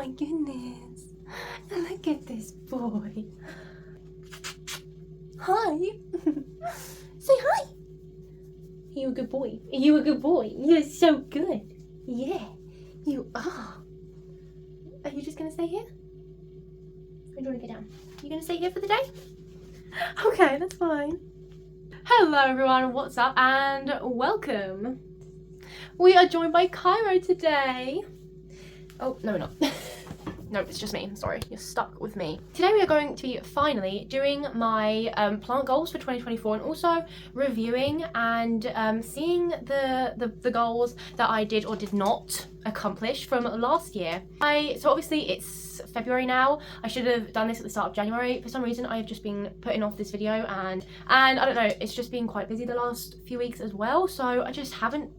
my goodness. Look at this boy. Hi. Say hi. Are you a good boy? Are you a good boy? You're so good. Yeah, you are. Are you just going to stay here? Or do you want to go down? You going to stay here for the day? Okay, that's fine. Hello everyone, what's up and welcome. We are joined by Cairo today. Oh, no we're not. No, it's just me, sorry, you're stuck with me. Today we are going to be finally doing my plant goals for 2024 and also reviewing and seeing the goals that I did or did not accomplish from last year. So obviously it's February now. I should have done this at the start of January. For some reason I've just been putting off this video and I don't know, it's just been quite busy the last few weeks as well, so I just haven't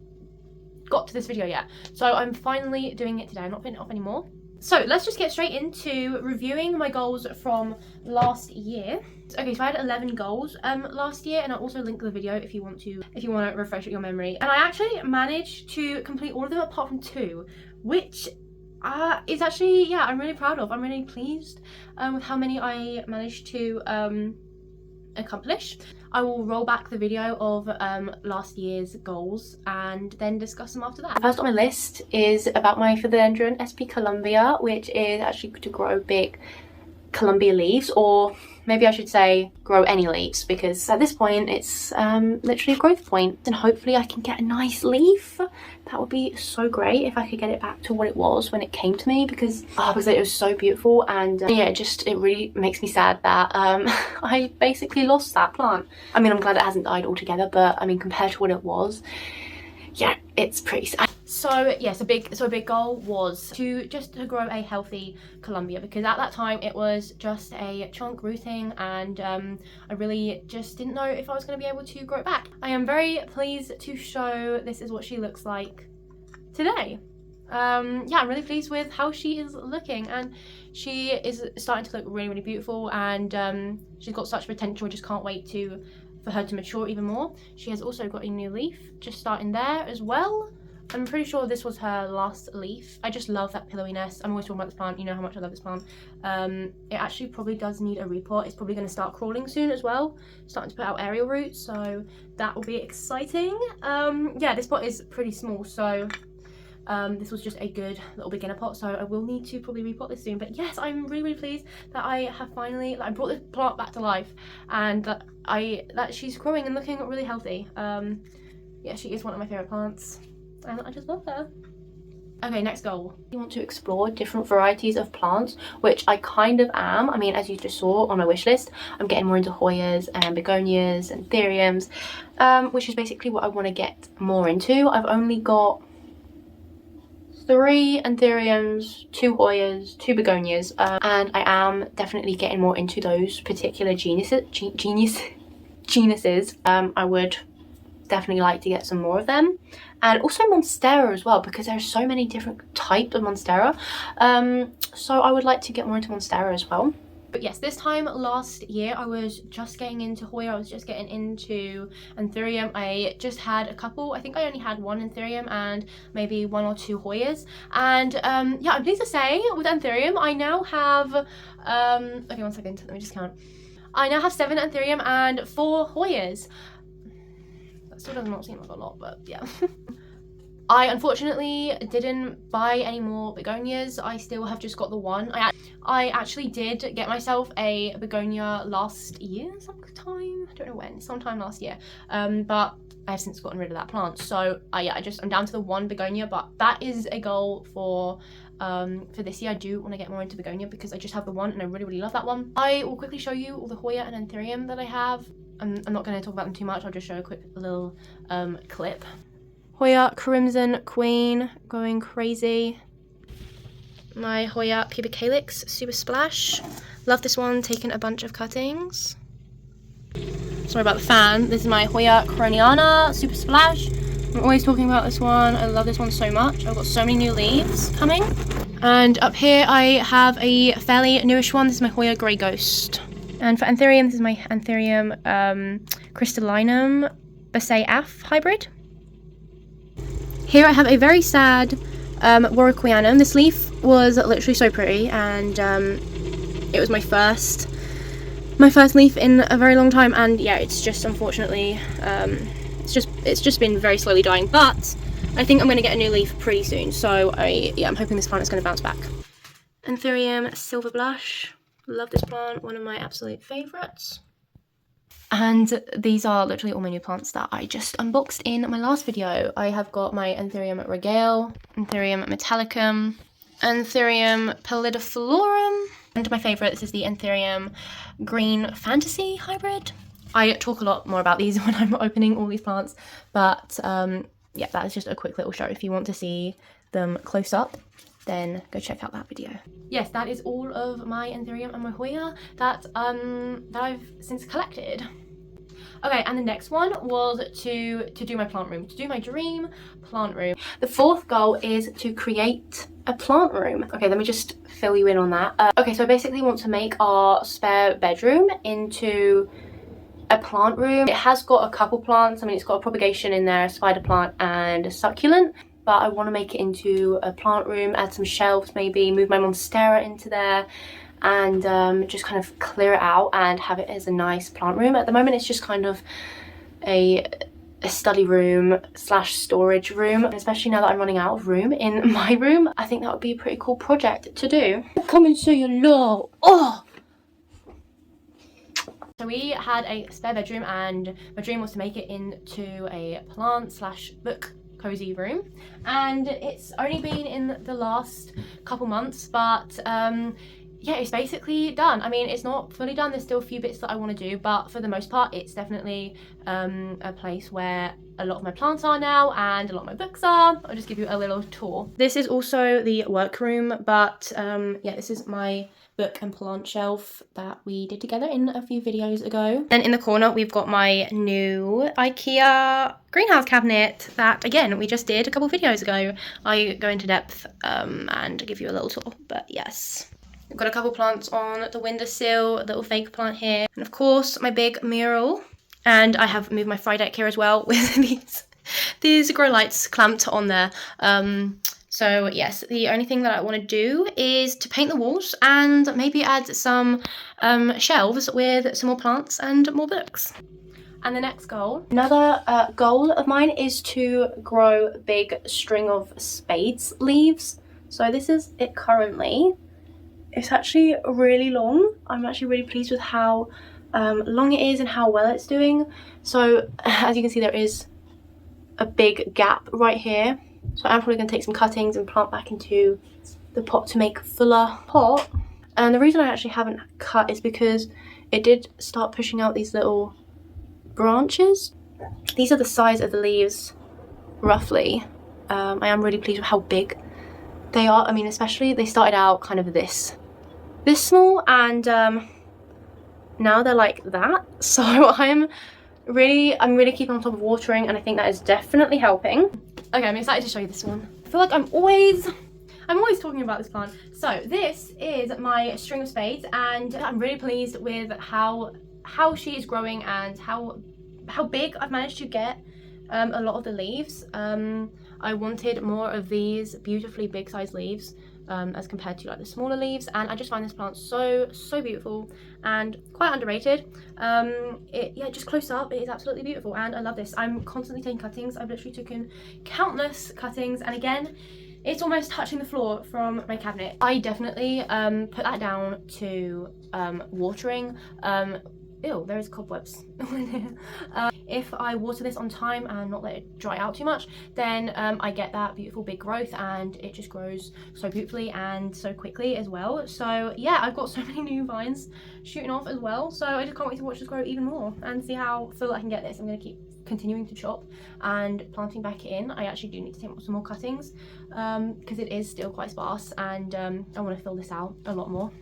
got to this video yet. So I'm finally doing it today. I'm not putting it off anymore. So let's just get straight into reviewing my goals from last year. Okay, so I had 11 goals last year, and I'll also link the video if you want to refresh your memory. And I actually managed to complete all of them apart from 2, which is actually, yeah, I'm really proud of. I'm really pleased with how many I managed to accomplish. I will roll back the video of last year's goals and then discuss them after that. First on my list is about my philodendron SP Columbia, which is actually to grow big Columbia leaves, or maybe I should say grow any leaves, because at this point it's literally a growth point, and hopefully I can get a nice leaf. That would be so great if I could get it back to what it was when it came to me, because it was so beautiful. And yeah, it really makes me sad that I basically lost that plant. I mean, I'm glad it hasn't died altogether, but I mean, compared to what it was, yeah, it's pretty sad. So yes, a big goal was to grow a healthy Columbia, because at that time it was just a chunk rooting, and I really just didn't know if I was going to be able to grow it back. I am very pleased to show this is what she looks like today. Yeah, I'm really pleased with how she is looking, and she is starting to look really, really beautiful, and she's got such potential. I just can't wait for her to mature even more. She has also got a new leaf just starting there as well. I'm pretty sure this was her last leaf. I just love that pillowiness. I'm always talking about this plant. You know how much I love this plant. It actually probably does need a repot. It's probably going to start crawling soon as well. Starting to put out aerial roots, so that will be exciting. Yeah, this pot is pretty small, so this was just a good little beginner pot, so I will need to probably repot this soon. But yes, I'm really, really pleased that I have finally, I brought this plant back to life, and that she's growing and looking really healthy. Yeah, she is one of my favourite plants, and I just love her. Okay, next goal. You want to explore different varieties of plants, which I kind of am. I mean, as you just saw on my wish list, I'm getting more into Hoyas and begonias and anthuriums, which is basically what I want to get more into. I've only got 3 anthuriums, 2 Hoyas, 2 begonias, and I am definitely getting more into those particular genuses. I would definitely like to get some more of them, and also Monstera as well, because there's so many different types of Monstera, so I would like to get more into Monstera as well. But yes, this time last year I was just getting into Hoya, I was just getting into anthurium. I just had a couple, I think I only had 1 anthurium and maybe 1 or 2 Hoyas, and yeah, I'm pleased to say with anthurium I now have okay, 1 second, let me just count. I now have 7 anthurium and 4 Hoyas. That still does not seem like a lot, but yeah. I unfortunately didn't buy any more begonias. I still have just got the 1. I actually did get myself a begonia last year sometime. I don't know when, sometime last year. But I have since gotten rid of that plant. So yeah, I'm down to the 1 begonia, but that is a goal for this year. I do want to get more into begonia because I just have the 1 and I really, really love that one. I will quickly show you all the Hoya and anthurium that I have. I'm not going to talk about them too much. I'll just show a quick little clip. Hoya Crimson Queen, going crazy. My Hoya Pubic Calyx Super Splash. Love this one, taken a bunch of cuttings. Sorry about the fan. This is my Hoya Coroniana Super Splash. I'm always talking about this one. I love this one so much. I've got so many new leaves coming. And up here I have a fairly newish one. This is my Hoya Grey Ghost. And for anthurium, this is my anthurium crystallinum Basset Af hybrid. Here I have a very sad Warwickwianum. This leaf was literally so pretty, and it was my first leaf in a very long time, and yeah, it's just unfortunately it's just been very slowly dying, but I think I'm going to get a new leaf pretty soon, so I'm hoping this plant is going to bounce back. Anthurium Silver Blush, love this plant, one of my absolute favourites. And these are literally all my new plants that I just unboxed in my last video. I have got my Anthurium Regale, Anthurium Metallicum, Anthurium Pallidiflorum, and my favourite, this is the Anthurium Green Fantasy Hybrid. I talk a lot more about these when I'm opening all these plants, but yeah, that is just a quick little show. If you want to see them close up, then go check out that video. Yes, that is all of my Anthurium and my Hoya that I've since collected. Okay, and the next one was to do my plant room, to do my dream plant room. The fourth goal is to create a plant room. Okay, let me just fill you in on that. Okay, so I basically want to make our spare bedroom into a plant room. It has got a couple plants. I mean, it's got a propagation in there, a spider plant and a succulent, but I want to make it into a plant room, add some shelves maybe, move my monstera into there, and just kind of clear it out and have it as a nice plant room. At the moment it's just kind of a study room slash storage room, especially now that I'm running out of room in my room. I think that would be a pretty cool project to do. Come and say hello. Oh! So we had a spare bedroom and my dream was to make it into a plant slash book cozy room, and it's only been in the last couple months, but yeah, it's basically done. I mean, it's not fully done, there's still a few bits that I want to do, but for the most part it's definitely a place where a lot of my plants are now and a lot of my books are. I'll just give you a little tour. This is also the workroom, but yeah, this is my book and plant shelf that we did together in a few videos ago. Then in the corner we've got my new IKEA greenhouse cabinet that, again, we just did a couple videos ago. I go into depth and give you a little tour, but yes. I've got a couple plants on the windowsill, a little fake plant here, and of course my big mural. And I have moved my fry deck here as well with these grow lights clamped on there. So yes, the only thing that I want to do is to paint the walls and maybe add some shelves with some more plants and more books. And the next goal, another goal of mine, is to grow a big string of spades leaves. So this is it currently. It's actually really long. I'm actually really pleased with how long it is and how well it's doing. So as you can see, there is a big gap right here. So I'm probably going to take some cuttings and plant back into the pot to make a fuller pot. And the reason I actually haven't cut is because it did start pushing out these little branches. These are the size of the leaves, roughly. I am really pleased with how big they are. I mean, especially they started out kind of this small, and now they're like that. So I'm really keeping on top of watering, and I think that is definitely helping. Okay, I'm excited to show you this one. I feel like I'm always talking about this plant. So this is my string of spades, and I'm really pleased with how she is growing and how big I've managed to get a lot of the leaves. I wanted more of these beautifully big size leaves as compared to like the smaller leaves, and I just find this plant so beautiful and quite underrated. Yeah, just close up, it is absolutely beautiful, and I love this. I'm constantly taking cuttings. I've literally taken countless cuttings, and again, it's almost touching the floor from my cabinet. I definitely put that down to watering. Ew, there is cobwebs. If I water this on time and not let it dry out too much, then I get that beautiful big growth, and it just grows so beautifully and so quickly as well. So yeah, I've got so many new vines shooting off as well, so I just can't wait to watch this grow even more and see how full I can get this. I'm going to keep continuing to chop and planting back in. I actually do need to take some more cuttings because it is still quite sparse, and I want to fill this out a lot more.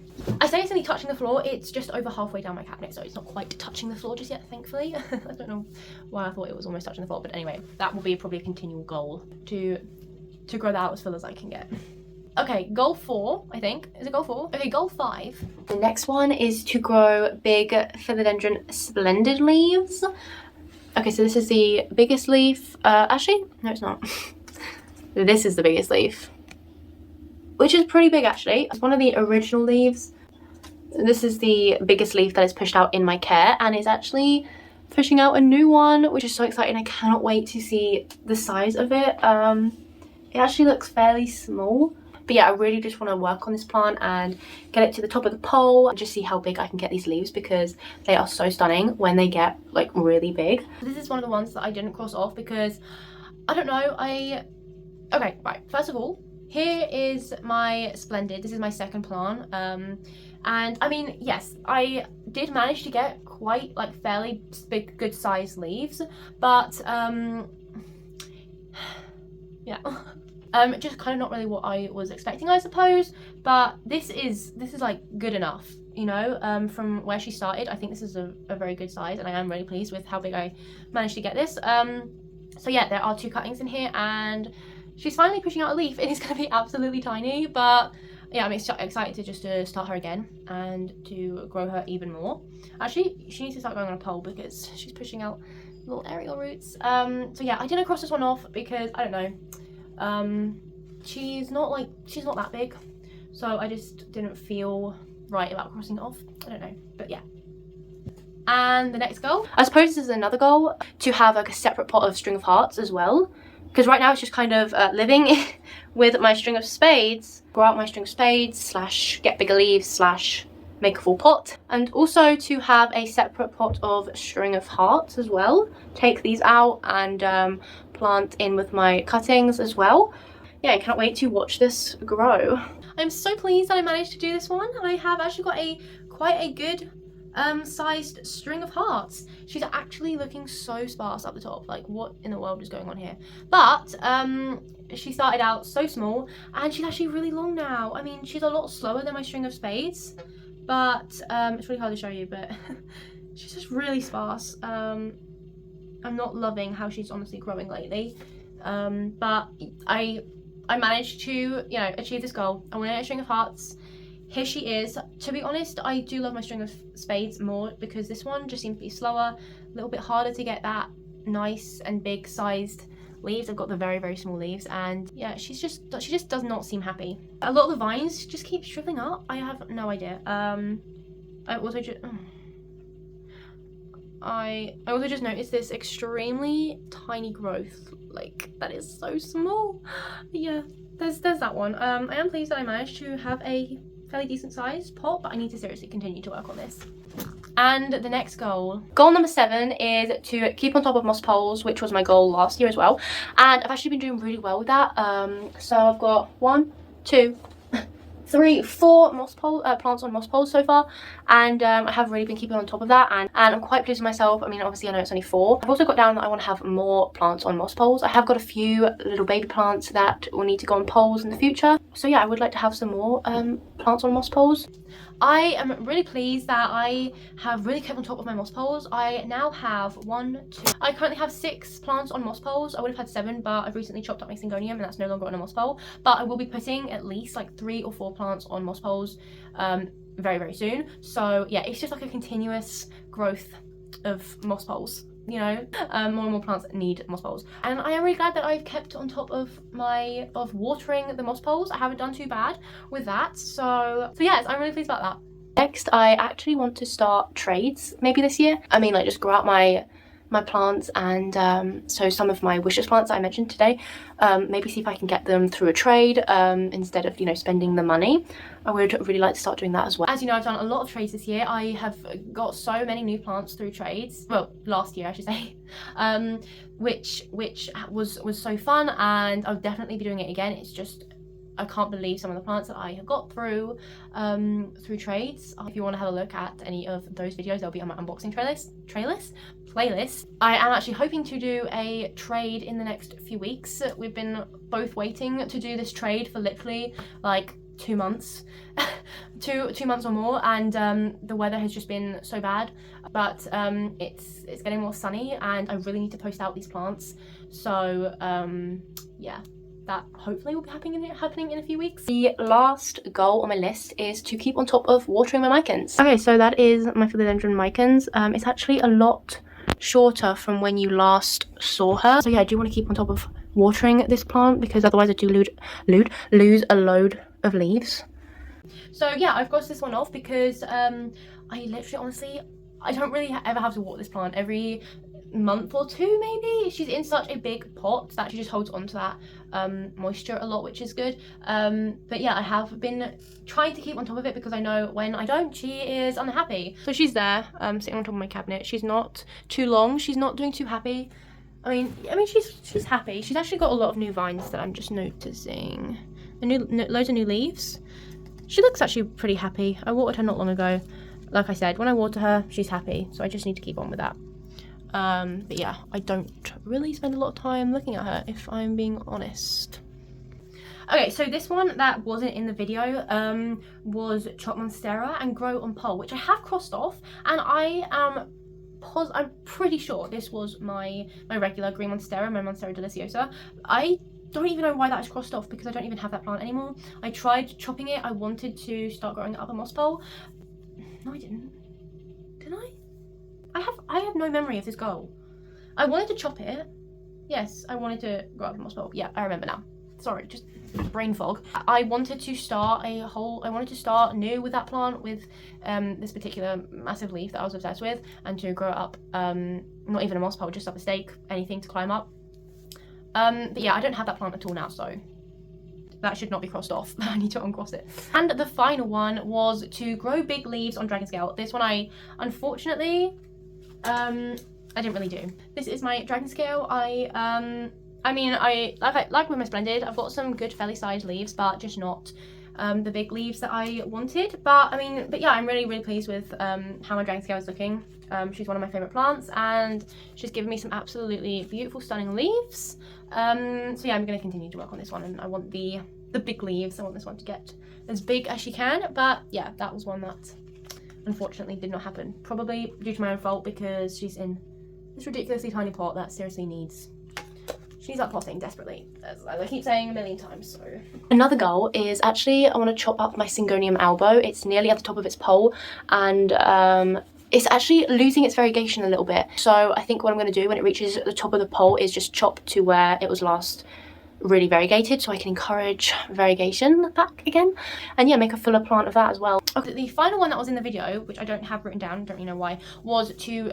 I say it's only touching the floor, it's just over halfway down my cabinet, so it's not quite touching the floor just yet, thankfully. I don't know why I thought it was almost touching the floor, but anyway, that will be probably a continual goal to grow that out as full as I can get. Okay, goal 4, I think. Is it goal 4? Okay, goal 5. The next one is to grow big philodendron splendid leaves. Okay, so this is the biggest leaf. Actually, no, it's not. This is the biggest leaf. which is pretty big actually. It's one of the original leaves. This is the biggest leaf that is pushed out in my care, and it's actually pushing out a new one, which is so exciting. I cannot wait to see the size of it. It actually looks fairly small, but yeah, I really just want to work on this plant and get it to the top of the pole and just see how big I can get these leaves, because they are so stunning when they get like really big. This is one of the ones that I didn't cross off because I don't know, okay, right, first of all, here is my Splendid. This is my second plant, and I mean, yes, I did manage to get quite like fairly big, good sized leaves, but yeah. Just kind of not really what I was expecting, I suppose, but this is like good enough, you know. From where she started, I think this is a very good size, and I am really pleased with how big I managed to get this. So yeah, there are 2 cuttings in here, and she's finally pushing out a leaf. It is going to be absolutely tiny, but yeah, I'm excited to just start her again and to grow her even more. Actually, she needs to start going on a pole because she's pushing out little aerial roots. So yeah, I didn't cross this one off because I don't know. She's not that big, so I just didn't feel right about crossing it off. I don't know, but yeah. And the next goal, I suppose this is another goal, to have like a separate pot of string of hearts as well, because right now it's just kind of living with my string of spades. Grow out my string of spades slash get bigger leaves slash make a full pot, and also to have a separate pot of string of hearts as well. Take these out and plant in with my cuttings as well. Yeah, I cannot wait to watch this grow. I'm so pleased that I managed to do this one. I have actually got quite a good sized string of hearts. She's actually looking so sparse up the top, like what in the world is going on here? But she started out so small and she's actually really long now. I mean, she's a lot slower than my string of spades, but it's really hard to show you, but she's just really sparse. I'm not loving how she's honestly growing lately, but I managed to, you know, achieve this goal. I wanted a string of hearts. Here she is. To be honest, I do love my string of spades more because this one just seems to be slower, a little bit harder to get that nice and big sized leaves. I've got the very, very small leaves, and yeah, she just does not seem happy. A lot of the vines just keep shriveling up. I have no idea. I also just noticed this extremely tiny growth, like that is so small. Yeah, there's that one. I am pleased that I managed to have a fairly decent sized pot, but I need to seriously continue to work on this. And the next goal number 7 is to keep on top of moss poles, which was my goal last year as well, and I've actually been doing really well with that. So I've got 1, 2, 3, 4 moss pole plants on moss poles so far, and I have really been keeping on top of that, and I'm quite pleased with myself. I mean, obviously I know it's only 4. I've also got down that I want to have more plants on moss poles. I have got a few little baby plants that will need to go on poles in the future, so yeah, I would like to have some more plants on moss poles. I am really pleased that I have really kept on top of my moss poles. I now have 1, 2, I currently have 6 plants on moss poles. I would have had 7, but I've recently chopped up my syngonium and that's no longer on a moss pole. But I will be putting at least like 3 or 4 plants on moss poles very, very soon. So yeah, it's just like a continuous growth of moss poles, you know. More and more plants need moss poles, and I am really glad that I've kept on top of watering the moss poles. I haven't done too bad with that, so yes, I'm really pleased about that. Next, I actually want to start trades maybe this year. I mean, like just grow out my plants, and so some of my wishlist plants that I mentioned today, maybe see if I can get them through a trade instead of, you know, spending the money. I would really like to start doing that as well. As you know, I've done a lot of trades this year. I have got so many new plants through trades, well, last year I should say, which was so fun, and I'll definitely be doing it again. It's just, I can't believe some of the plants that I have got through trades. If you want to have a look at any of those videos, they'll be on my unboxing playlist. I am actually hoping to do a trade in the next few weeks. We've been both waiting to do this trade for literally like 2 months, 2 months or more, and the weather has just been so bad, but it's getting more sunny, and I really need to post out these plants. So yeah, that hopefully will be happening in a few weeks. The last goal on my list is to keep on top of watering my micans. Okay, so that is my philodendron micans. It's actually a lot shorter from when you last saw her. So yeah, I do want to keep on top of watering this plant, because otherwise I do lose a load of leaves. So yeah, I've crossed this one off because I literally, honestly, I don't really ever have to water this plant every month or two maybe. She's in such a big pot that she just holds on to that moisture a lot, which is good. But yeah, I have been trying to keep on top of it because I know when I don't, she is unhappy. So she's there, sitting on top of my cabinet. She's not too long, she's not doing too happy. I mean she's happy. She's actually got a lot of new vines that I'm just noticing. Loads of new leaves. She looks actually pretty happy. I watered her not long ago. Like I said, when I water her, she's happy, so I just need to keep on with that. But yeah, I don't really spend a lot of time looking at her, if I'm being honest. Okay, so this one that wasn't in the video was Chop Monstera and Grow on Pole, which I have crossed off, and I'm pretty sure this was my regular green Monstera, my Monstera deliciosa. I don't even know why that is crossed off because I don't even have that plant anymore. I tried chopping it. I wanted to start growing it up a moss pole. No, I didn't. Did I? I have no memory of this goal. I wanted to chop it. Yes, I wanted to grow up a moss pole. Yeah, I remember now. Sorry, just brain fog. I wanted to start new with that plant, with this particular massive leaf that I was obsessed with, and to grow it up, not even a moss pole, just up a stake, anything to climb up. But yeah, I don't have that plant at all now, so that should not be crossed off. I need to uncross it. And the final one was to grow big leaves on dragon scale. This one I unfortunately I didn't really do. This is my dragon scale. I mean, like with my Splendid, I've got some good fairly sized leaves, but just not the big leaves that I wanted. But yeah, I'm really pleased with how my dragon scale is looking. She's one of my favorite plants, and she's given me some absolutely beautiful, stunning leaves. So yeah, I'm going to continue to work on this one, and I want the big leaves. I want this one to get as big as she can. But yeah, that was one that unfortunately did not happen. Probably due to my own fault, because she's in this ridiculously tiny pot that seriously needs. She needs that potting desperately, as I keep saying a million times. So another goal is actually I want to chop up my Syngonium albo. It's nearly at the top of its pole, and it's actually losing its variegation a little bit. So I think what I'm going to do when it reaches the top of the pole is just chop to where it was last really variegated, so I can encourage variegation back again, and yeah, make a fuller plant of that as well. Okay, the final one that was in the video, which I don't have written down, don't really know why, was to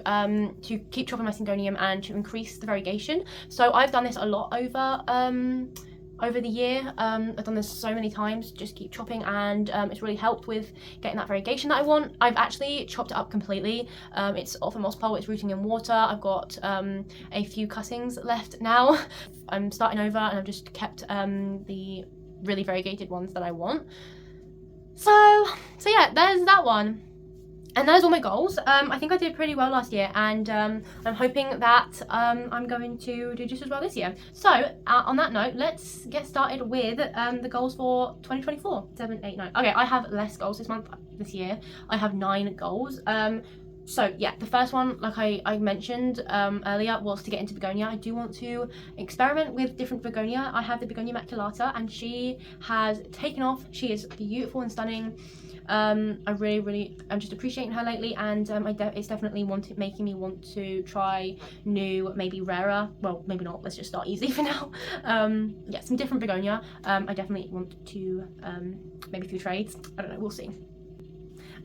keep chopping my Syngonium and to increase the variegation. So I've done this a lot over the year. I've done this so many times, just keep chopping, and it's really helped with getting that variegation that I want. I've actually chopped it up completely. It's off a moss pole, it's rooting in water. I've got a few cuttings left now. I'm starting over, and I've just kept the really variegated ones that I want. So yeah, there's that one. And there's all my goals. I think I did pretty well last year, and I'm hoping that I'm going to do just as well this year. So on that note, let's get started with the goals for 2024. 7, 8, 9. Okay, I have less goals this year. I have 9 goals. So yeah, the first one, like I mentioned earlier, was to get into begonia. I do want to experiment with different begonia. I have the begonia maculata, and she has taken off. She is beautiful and stunning. I'm just appreciating her lately, and it's definitely making me want to try new, maybe rarer, well, maybe not, let's just start easy for now. Yeah, some different begonia. I definitely want to maybe a few trades, I don't know, we'll see.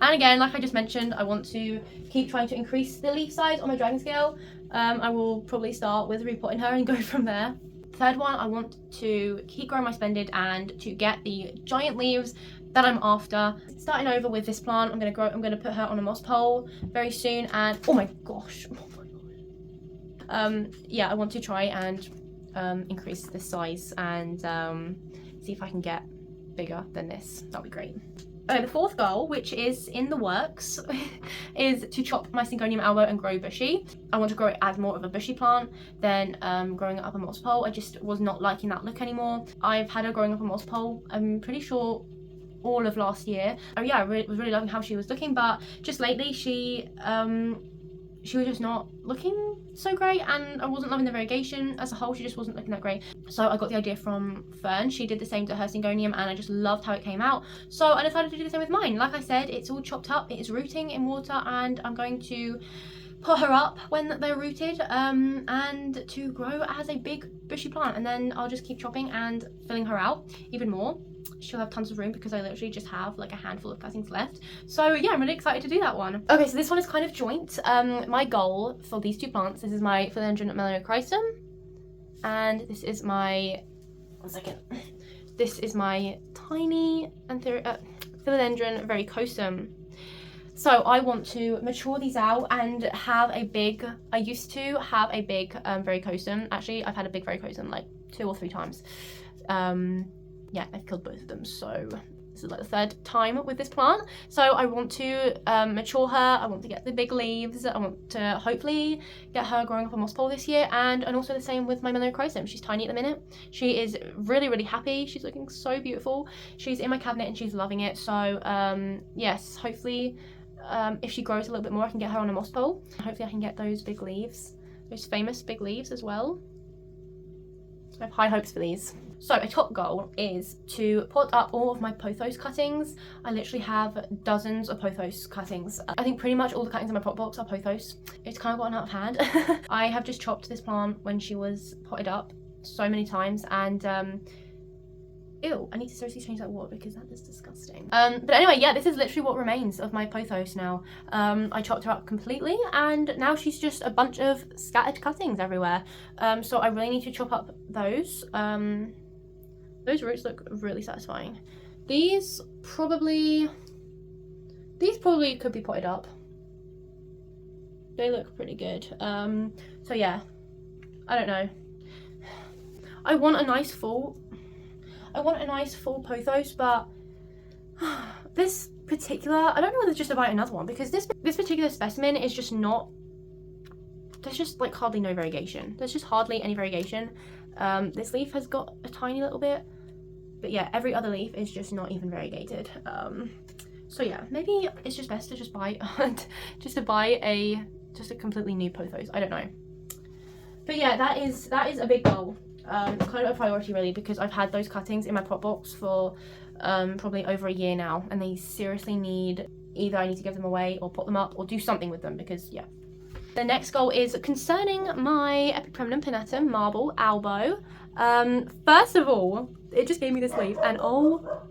And again, like I just mentioned, I want to keep trying to increase the leaf size on my dragon scale. I will probably start with repotting her and go from there. Third one, I want to keep growing my Splendid and to get the giant leaves that I'm after. Starting over with this plant, I'm gonna put her on a moss pole very soon, and oh my gosh. Yeah, I want to try and increase the size and see if I can get bigger than this. That'll be great. Okay, the fourth goal, which is in the works, is to chop my Syngonium albo and grow bushy. I want to grow it as more of a bushy plant than growing it up a moss pole. I just was not liking that look anymore. I've had her growing up a moss pole, I'm pretty sure all of last year. Oh yeah, I was really loving how she was looking, but just lately she was just not looking so great, and I wasn't loving the variegation as a whole. She just wasn't looking that great. So I got the idea from Fern. She did the same to her Syngonium, and I just loved how it came out. So I decided to do the same with mine. Like I said, it's all chopped up, it is rooting in water, and I'm going to put her up when they're rooted and to grow as a big bushy plant, and then I'll just keep chopping and filling her out even more. she'll have tons of room because I literally just have like a handful of cuttings left. So yeah, I'm really excited to do that one. Okay, so this one is kind of joint. My goal for these two plants, this is my philodendron melanochrysum, and this is my, one second, this is my tiny philodendron verrucosum. So I want to mature these out and have a big, I used to have a big verrucosum. Actually, I've had a big verrucosum like 2 or 3 times. Yeah, I've killed both of them, so this is like the 3rd time with this plant. So I want to mature her, I want to get the big leaves, I want to hopefully get her growing up a moss pole this year, and also the same with my melanochrysum. She's tiny at the minute. She is really, really happy. She's looking so beautiful. She's in my cabinet and she's loving it. So yes, hopefully if she grows a little bit more, I can get her on a moss pole. Hopefully I can get those big leaves, those famous big leaves as well. I have high hopes for these. So a top goal is to pot up all of my pothos cuttings. I literally have dozens of pothos cuttings. I think pretty much all the cuttings in my pot box are pothos. It's kind of gotten out of hand. I have just chopped this plant when she was potted up so many times, and ew, I need to seriously change that water because that is disgusting. But anyway, yeah, this is literally what remains of my pothos now. I chopped her up completely and now she's just a bunch of scattered cuttings everywhere. So I really need to chop up those. Those roots look really satisfying. These probably could be potted up. They look pretty good. So yeah, I don't know. I want a nice full pothos, but this particular, I don't know whether just to buy another one, because this particular specimen is just not, there's just like hardly no variegation. There's just hardly any variegation. This leaf has got a tiny little bit, but yeah, every other leaf is just not even variegated. So yeah, maybe it's just best to just buy a completely new pothos. I don't know. But yeah, that is a big goal. Kind of a priority really, because I've had those cuttings in my pot box for probably over a year now, and they seriously need, either I need to give them away or pot them up or do something with them, because yeah. The next goal is concerning my Peppermint Pinnatum marble albo. First of all, it just gave me this leaf, and oh,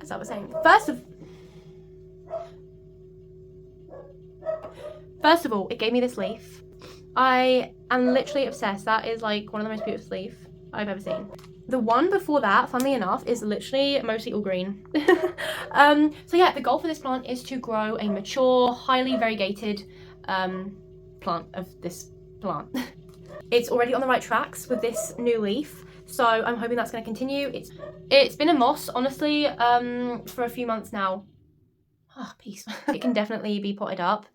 as I was saying, first of all, it gave me this leaf. I am literally obsessed. That is like one of the most beautiful leaves I've ever seen. The one before that, funnily enough, is literally mostly all green. So yeah, the goal for this plant is to grow a mature, highly variegated plant of this plant. It's already on the right tracks with this new leaf, so I'm hoping that's going to continue. It's been a moss, honestly, for a few months now. Oh, peace. It can definitely be potted up.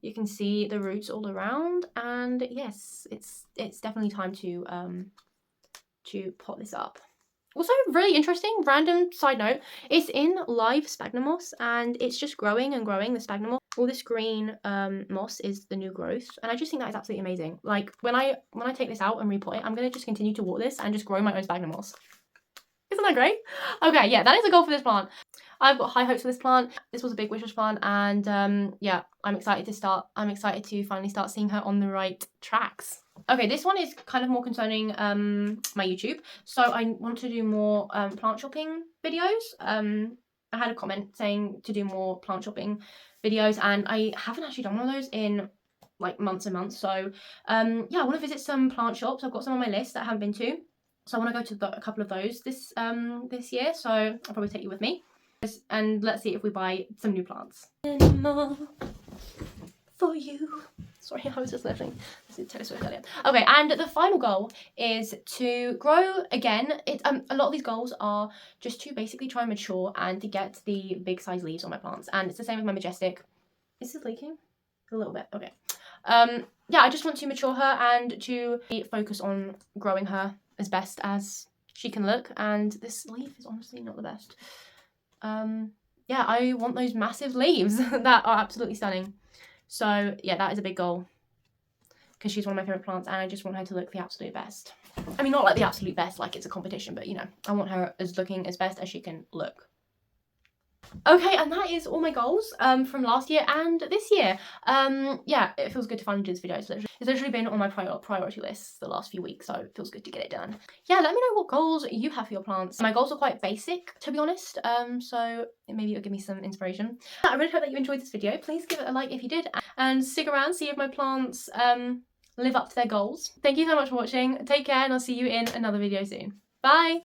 You can see the roots all around, and yes, it's definitely time to pot this up. Also, really interesting, random side note, it's in live sphagnum moss, and it's just growing and growing, the sphagnum moss. All this green moss is the new growth, and I just think that is absolutely amazing. Like, when I take this out and repot it, I'm going to just continue to water this and just grow my own sphagnum moss. Isn't that great? Okay, yeah, that is a goal for this plant. I've got high hopes for this plant. This was a big wishes plant, and yeah, I'm excited to finally start seeing her on the right tracks. Okay, this one is kind of more concerning my YouTube. So I want to do more plant shopping videos. I had a comment saying to do more plant shopping videos, and I haven't actually done one of those in like months and months. So yeah, I want to visit some plant shops. I've got some on my list that I haven't been to. So I want to go to a couple of those this year. So I'll probably take you with me. And let's see if we buy some new plants. Anymore for you. Sorry, I was just listening. This is Taylor Swift earlier. Okay, and the final goal is to grow again. A lot of these goals are just to basically try and mature and to get the big size leaves on my plants. And it's the same with my Majestic. Is this leaking? A little bit. Okay. Yeah, I just want to mature her and to focus on growing her as best as she can look. And this leaf is honestly not the best. Yeah, I want those massive leaves that are absolutely stunning. So yeah, that is a big goal because she's one of my favorite plants, and I just want her to look the absolute best. I mean, not like the absolute best, like it's a competition, but you know, I want her looking as best as she can look. Okay, and that is all my goals from last year and this year. Yeah, it feels good to finally do this video. It's literally been on my priority list the last few weeks, so it feels good to get it done. Yeah, let me know what goals you have for your plants. My goals are quite basic, to be honest, so maybe it'll give me some inspiration. I really hope that you enjoyed this video. Please give it a like if you did, and stick around, see if my plants live up to their goals. Thank you so much for watching. Take care, and I'll see you in another video soon. Bye!